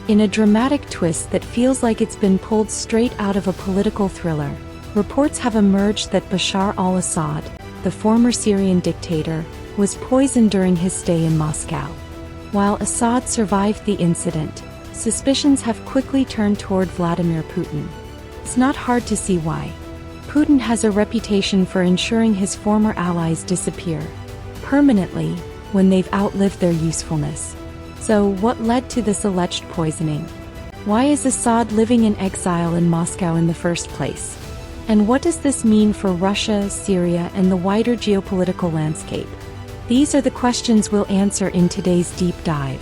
In a dramatic twist that feels like it's been pulled straight out of a political thriller, reports have emerged that Bashar al-Assad, the former Syrian dictator, was poisoned during his stay in Moscow. While Assad survived the incident, suspicions have quickly turned toward Vladimir Putin. It's not hard to see why. Putin has a reputation for ensuring his former allies disappear permanently when they've outlived their usefulness. So, what led to this alleged poisoning? Why is Assad living in exile in Moscow in the first place? And what does this mean for Russia, Syria, and the wider geopolitical landscape? These are the questions we'll answer in today's deep dive.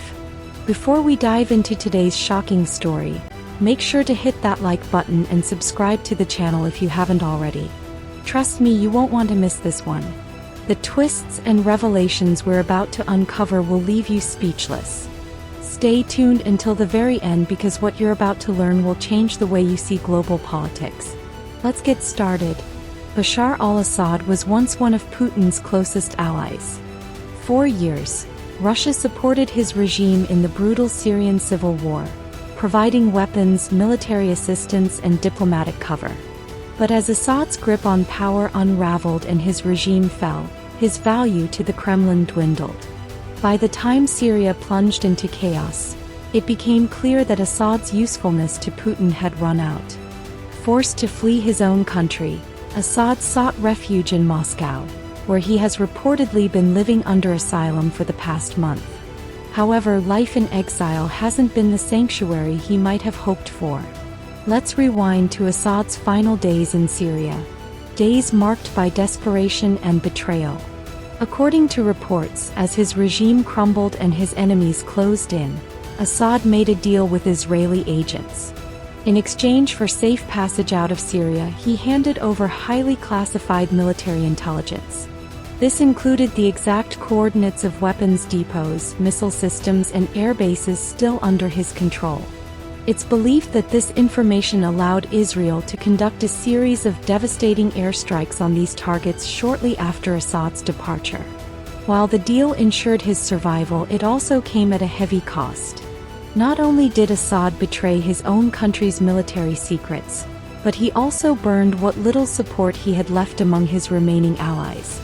Before we dive into today's shocking story, make sure to hit that like button and subscribe to the channel if you haven't already. Trust me, you won't want to miss this one. The twists and revelations we're about to uncover will leave you speechless. Stay tuned until the very end because what you're about to learn will change the way you see global politics. Let's get started. Bashar al-Assad was once one of Putin's closest allies. For years, Russia supported his regime in the brutal Syrian civil war, providing weapons, military assistance, and diplomatic cover. But as Assad's grip on power unraveled and his regime fell, his value to the Kremlin dwindled. By the time Syria plunged into chaos, it became clear that Assad's usefulness to Putin had run out. Forced to flee his own country, Assad sought refuge in Moscow, where he has reportedly been living under asylum for the past month. However, life in exile hasn't been the sanctuary he might have hoped for. Let's rewind to Assad's final days in Syria, days marked by desperation and betrayal. According to reports, as his regime crumbled and his enemies closed in, Assad made a deal with Israeli agents. In exchange for safe passage out of Syria, he handed over highly classified military intelligence. This included the exact coordinates of weapons depots, missile systems, and air bases still under his control. It's believed that this information allowed Israel to conduct a series of devastating airstrikes on these targets shortly after Assad's departure. While the deal ensured his survival, it also came at a heavy cost. Not only did Assad betray his own country's military secrets, but he also burned what little support he had left among his remaining allies.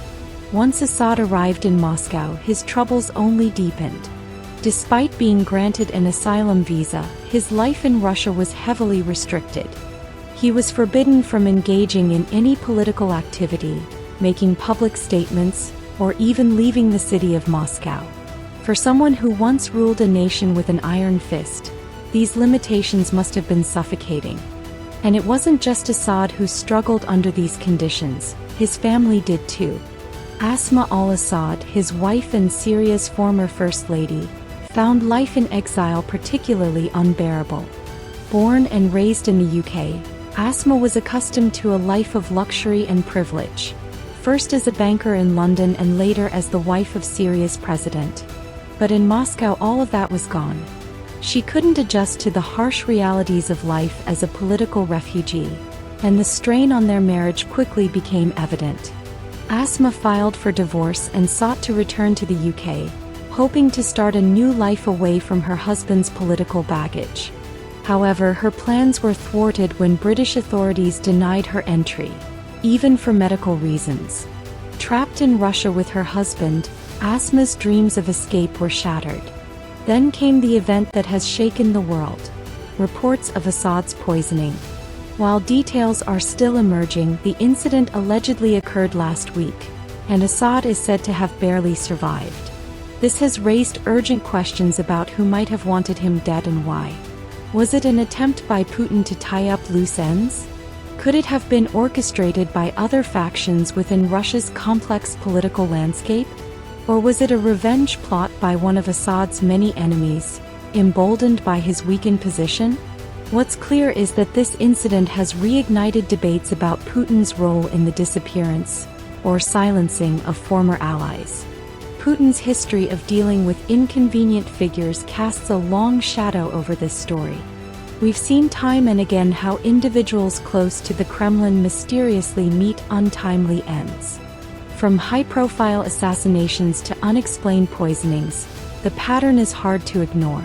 Once Assad arrived in Moscow, his troubles only deepened. Despite being granted an asylum visa, his life in Russia was heavily restricted. He was forbidden from engaging in any political activity, making public statements, or even leaving the city of Moscow. For someone who once ruled a nation with an iron fist, these limitations must have been suffocating. And it wasn't just Assad who struggled under these conditions, his family did too. Asma al-Assad, his wife and Syria's former First Lady, found life in exile particularly unbearable. Born and raised in the UK, Asma was accustomed to a life of luxury and privilege, first as a banker in London and later as the wife of Syria's president. But in Moscow all of that was gone. She couldn't adjust to the harsh realities of life as a political refugee, and the strain on their marriage quickly became evident. Asma filed for divorce and sought to return to the UK, hoping to start a new life away from her husband's political baggage. However, her plans were thwarted when British authorities denied her entry, even for medical reasons. Trapped in Russia with her husband, Asma's dreams of escape were shattered. Then came the event that has shaken the world: reports of Assad's poisoning. While details are still emerging, the incident allegedly occurred last week, and Assad is said to have barely survived. This has raised urgent questions about who might have wanted him dead and why. Was it an attempt by Putin to tie up loose ends? Could it have been orchestrated by other factions within Russia's complex political landscape? Or was it a revenge plot by one of Assad's many enemies, emboldened by his weakened position? What's clear is that this incident has reignited debates about Putin's role in the disappearance, or silencing, of former allies. Putin's history of dealing with inconvenient figures casts a long shadow over this story. We've seen time and again how individuals close to the Kremlin mysteriously meet untimely ends. From high-profile assassinations to unexplained poisonings, the pattern is hard to ignore.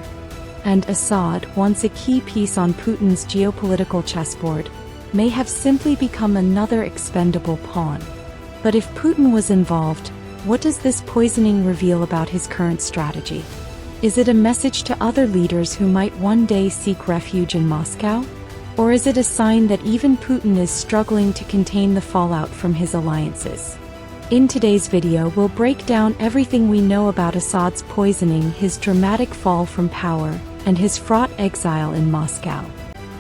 And Assad, once a key piece on Putin's geopolitical chessboard, may have simply become another expendable pawn. But if Putin was involved, what does this poisoning reveal about his current strategy? Is it a message to other leaders who might one day seek refuge in Moscow? Or is it a sign that even Putin is struggling to contain the fallout from his alliances? In today's video, we'll break down everything we know about Assad's poisoning, his dramatic fall from power, and his fraught exile in Moscow.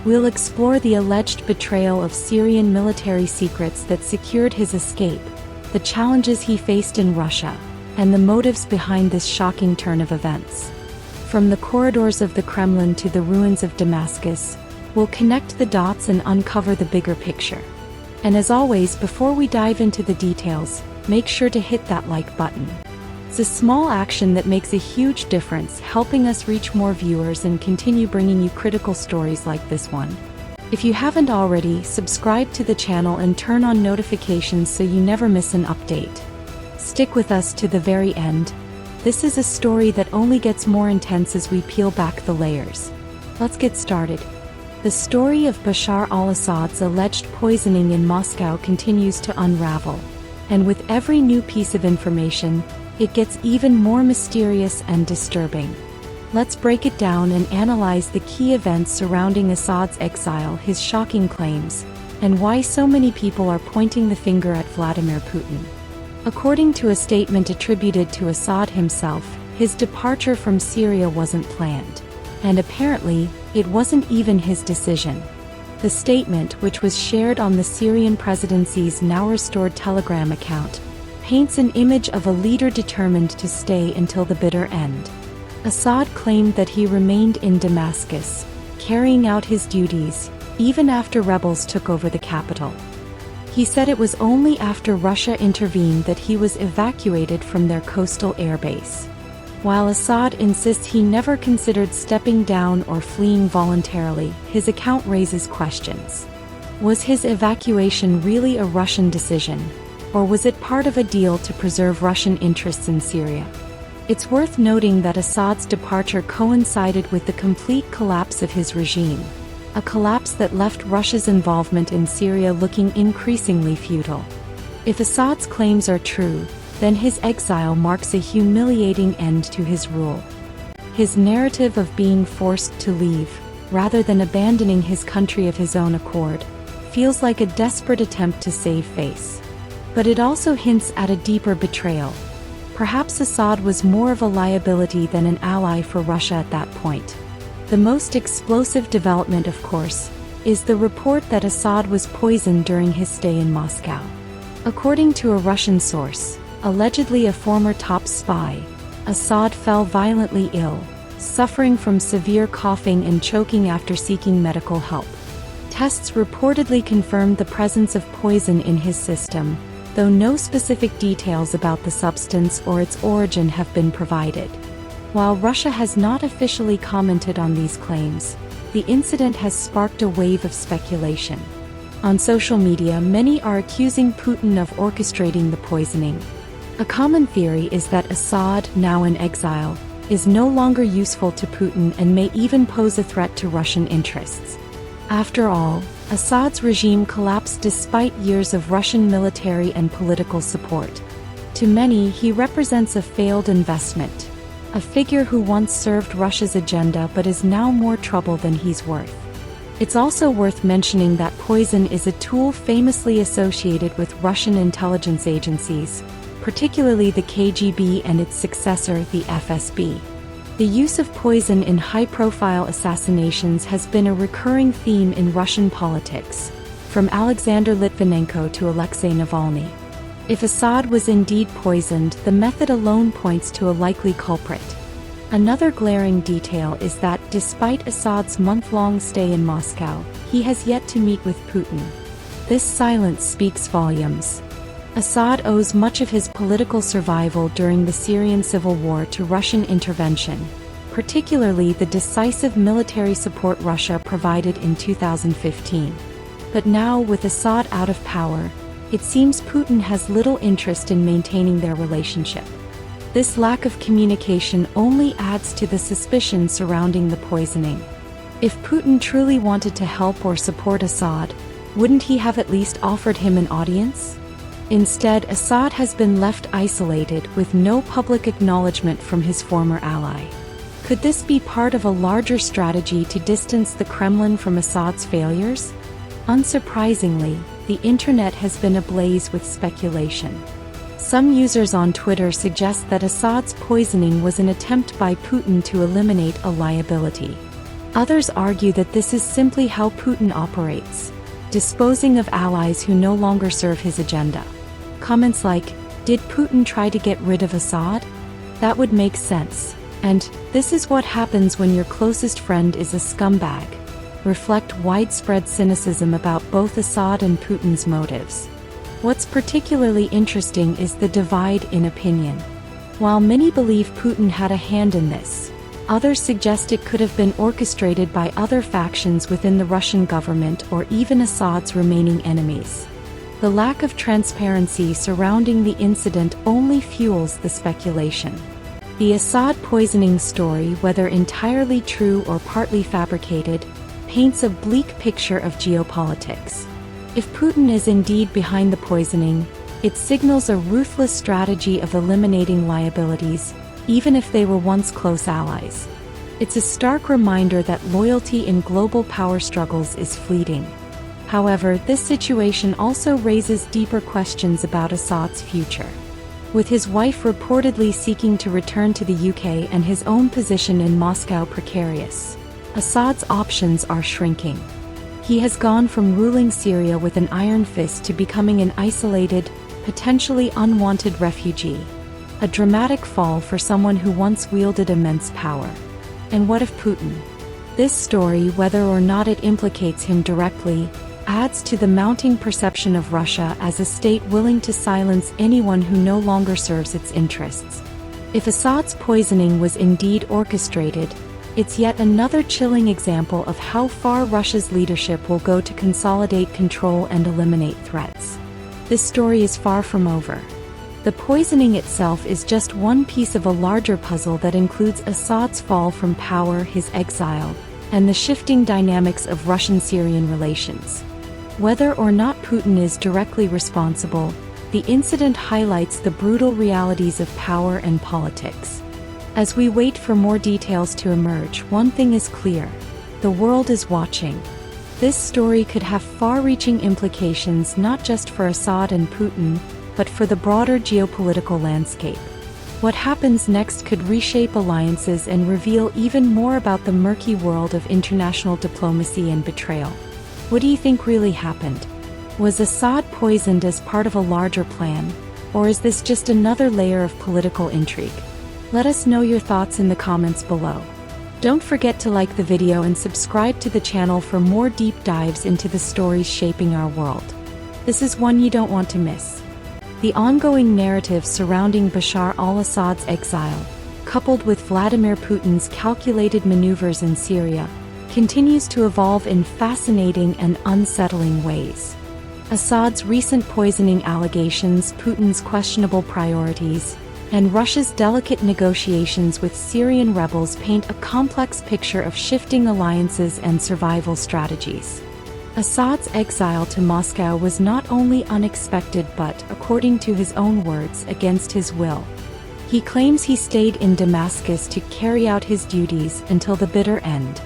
We'll explore the alleged betrayal of Syrian military secrets that secured his escape, the challenges he faced in Russia, and the motives behind this shocking turn of events. From the corridors of the Kremlin to the ruins of Damascus, we'll connect the dots and uncover the bigger picture. And as always, before we dive into the details, make sure to hit that like button. It's a small action that makes a huge difference, helping us reach more viewers and continue bringing you critical stories like this one. If you haven't already, subscribe to the channel and turn on notifications so you never miss an update. Stick with us to the very end. This is a story that only gets more intense as we peel back the layers. Let's get started. The story of Bashar al-Assad's alleged poisoning in Moscow continues to unravel. And with every new piece of information, it gets even more mysterious and disturbing. Let's break it down and analyze the key events surrounding Assad's exile, his shocking claims, and why so many people are pointing the finger at Vladimir Putin. According to a statement attributed to Assad himself, his departure from Syria wasn't planned. And apparently, it wasn't even his decision. The statement, which was shared on the Syrian presidency's now-restored Telegram account, paints an image of a leader determined to stay until the bitter end. Assad claimed that he remained in Damascus, carrying out his duties, even after rebels took over the capital. He said it was only after Russia intervened that he was evacuated from their coastal airbase. While Assad insists he never considered stepping down or fleeing voluntarily, his account raises questions. Was his evacuation really a Russian decision? Or was it part of a deal to preserve Russian interests in Syria? It's worth noting that Assad's departure coincided with the complete collapse of his regime, a collapse that left Russia's involvement in Syria looking increasingly futile. If Assad's claims are true, then his exile marks a humiliating end to his rule. His narrative of being forced to leave, rather than abandoning his country of his own accord, feels like a desperate attempt to save face. But it also hints at a deeper betrayal. Perhaps Assad was more of a liability than an ally for Russia at that point. The most explosive development, of course, is the report that Assad was poisoned during his stay in Moscow. According to a Russian source, allegedly a former top spy, Assad fell violently ill, suffering from severe coughing and choking after seeking medical help. Tests reportedly confirmed the presence of poison in his system, though no specific details about the substance or its origin have been provided. While Russia has not officially commented on these claims, the incident has sparked a wave of speculation. On social media, many are accusing Putin of orchestrating the poisoning. A common theory is that Assad, now in exile, is no longer useful to Putin and may even pose a threat to Russian interests. After all, Assad's regime collapsed despite years of Russian military and political support. To many, he represents a failed investment, a figure who once served Russia's agenda but is now more trouble than he's worth. It's also worth mentioning that poison is a tool famously associated with Russian intelligence agencies, particularly the KGB and its successor, the FSB. The use of poison in high-profile assassinations has been a recurring theme in Russian politics, from Alexander Litvinenko to Alexei Navalny. If Assad was indeed poisoned, the method alone points to a likely culprit. Another glaring detail is that, despite Assad's month-long stay in Moscow, he has yet to meet with Putin. This silence speaks volumes. Assad owes much of his political survival during the Syrian civil war to Russian intervention, particularly the decisive military support Russia provided in 2015. But now, with Assad out of power, it seems Putin has little interest in maintaining their relationship. This lack of communication only adds to the suspicion surrounding the poisoning. If Putin truly wanted to help or support Assad, wouldn't he have at least offered him an audience? Instead, Assad has been left isolated with no public acknowledgement from his former ally. Could this be part of a larger strategy to distance the Kremlin from Assad's failures? Unsurprisingly, the internet has been ablaze with speculation. Some users on Twitter suggest that Assad's poisoning was an attempt by Putin to eliminate a liability. Others argue that this is simply how Putin operates, disposing of allies who no longer serve his agenda. Comments like, "Did Putin try to get rid of Assad? That would make sense," and "This is what happens when your closest friend is a scumbag," reflect widespread cynicism about both Assad and Putin's motives. What's particularly interesting is the divide in opinion. While many believe Putin had a hand in this, others suggest it could have been orchestrated by other factions within the Russian government or even Assad's remaining enemies. The lack of transparency surrounding the incident only fuels the speculation. The Assad poisoning story, whether entirely true or partly fabricated, paints a bleak picture of geopolitics. If Putin is indeed behind the poisoning, it signals a ruthless strategy of eliminating liabilities, even if they were once close allies. It's a stark reminder that loyalty in global power struggles is fleeting. However, this situation also raises deeper questions about Assad's future. With his wife reportedly seeking to return to the UK and his own position in Moscow precarious, Assad's options are shrinking. He has gone from ruling Syria with an iron fist to becoming an isolated, potentially unwanted refugee. A dramatic fall for someone who once wielded immense power. And what of Putin? This story, whether or not it implicates him directly, adds to the mounting perception of Russia as a state willing to silence anyone who no longer serves its interests. If Assad's poisoning was indeed orchestrated, it's yet another chilling example of how far Russia's leadership will go to consolidate control and eliminate threats. This story is far from over. The poisoning itself is just one piece of a larger puzzle that includes Assad's fall from power, his exile, and the shifting dynamics of Russian-Syrian relations. Whether or not Putin is directly responsible, the incident highlights the brutal realities of power and politics. As we wait for more details to emerge, one thing is clear: the world is watching. This story could have far-reaching implications not just for Assad and Putin, but for the broader geopolitical landscape. What happens next could reshape alliances and reveal even more about the murky world of international diplomacy and betrayal. What do you think really happened? Was Assad poisoned as part of a larger plan, or is this just another layer of political intrigue? Let us know your thoughts in the comments below. Don't forget to like the video and subscribe to the channel for more deep dives into the stories shaping our world. This is one you don't want to miss. The ongoing narrative surrounding Bashar al-Assad's exile, coupled with Vladimir Putin's calculated maneuvers in Syria, continues to evolve in fascinating and unsettling ways. Assad's recent poisoning allegations, Putin's questionable priorities, and Russia's delicate negotiations with Syrian rebels paint a complex picture of shifting alliances and survival strategies. Assad's exile to Moscow was not only unexpected but, according to his own words, against his will. He claims he stayed in Damascus to carry out his duties until the bitter end.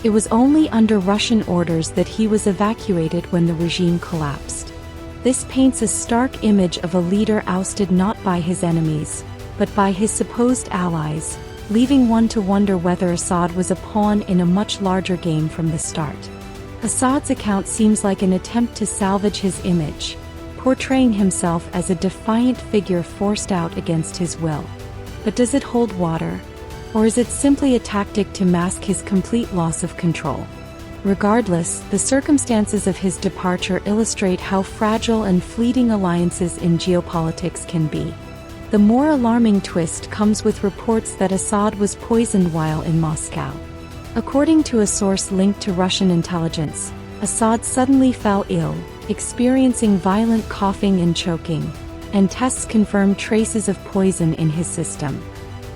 It was only under Russian orders that he was evacuated when the regime collapsed. This paints a stark image of a leader ousted not by his enemies, but by his supposed allies, leaving one to wonder whether Assad was a pawn in a much larger game from the start. Assad's account seems like an attempt to salvage his image, portraying himself as a defiant figure forced out against his will. But does it hold water? Or is it simply a tactic to mask his complete loss of control? Regardless, the circumstances of his departure illustrate how fragile and fleeting alliances in geopolitics can be. The more alarming twist comes with reports that Assad was poisoned while in Moscow. According to a source linked to Russian intelligence, Assad suddenly fell ill, experiencing violent coughing and choking, and tests confirm traces of poison in his system.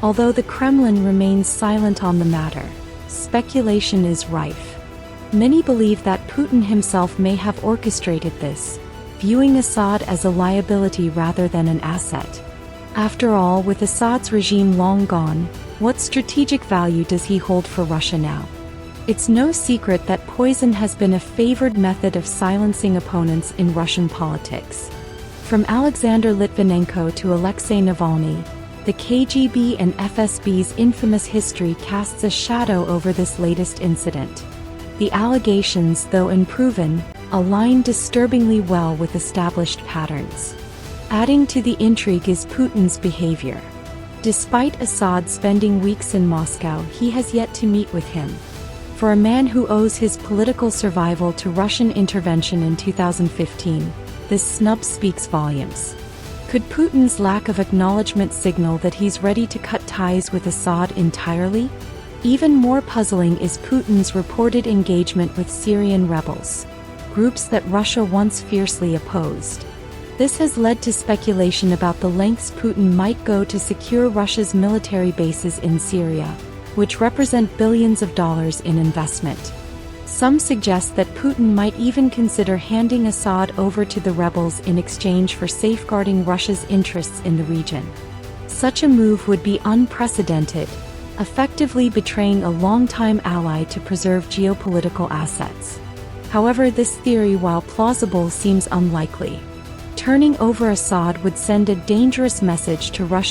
Although the Kremlin remains silent on the matter, speculation is rife. Many believe that Putin himself may have orchestrated this, viewing Assad as a liability rather than an asset. After all, with Assad's regime long gone, what strategic value does he hold for Russia now? It's no secret that poison has been a favored method of silencing opponents in Russian politics. From Alexander Litvinenko to Alexei Navalny, the KGB and FSB's infamous history casts a shadow over this latest incident. The allegations, though unproven, align disturbingly well with established patterns. Adding to the intrigue is Putin's behavior. Despite Assad spending weeks in Moscow, he has yet to meet with him. For a man who owes his political survival to Russian intervention in 2015, this snub speaks volumes. Could Putin's lack of acknowledgement signal that he's ready to cut ties with Assad entirely? Even more puzzling is Putin's reported engagement with Syrian rebels, groups that Russia once fiercely opposed. This has led to speculation about the lengths Putin might go to secure Russia's military bases in Syria, which represent billions of dollars in investment. Some suggest that Putin might even consider handing Assad over to the rebels in exchange for safeguarding Russia's interests in the region. Such a move would be unprecedented, effectively betraying a longtime ally to preserve geopolitical assets. However, this theory, while plausible, seems unlikely. Turning over Assad would send a dangerous message to Russia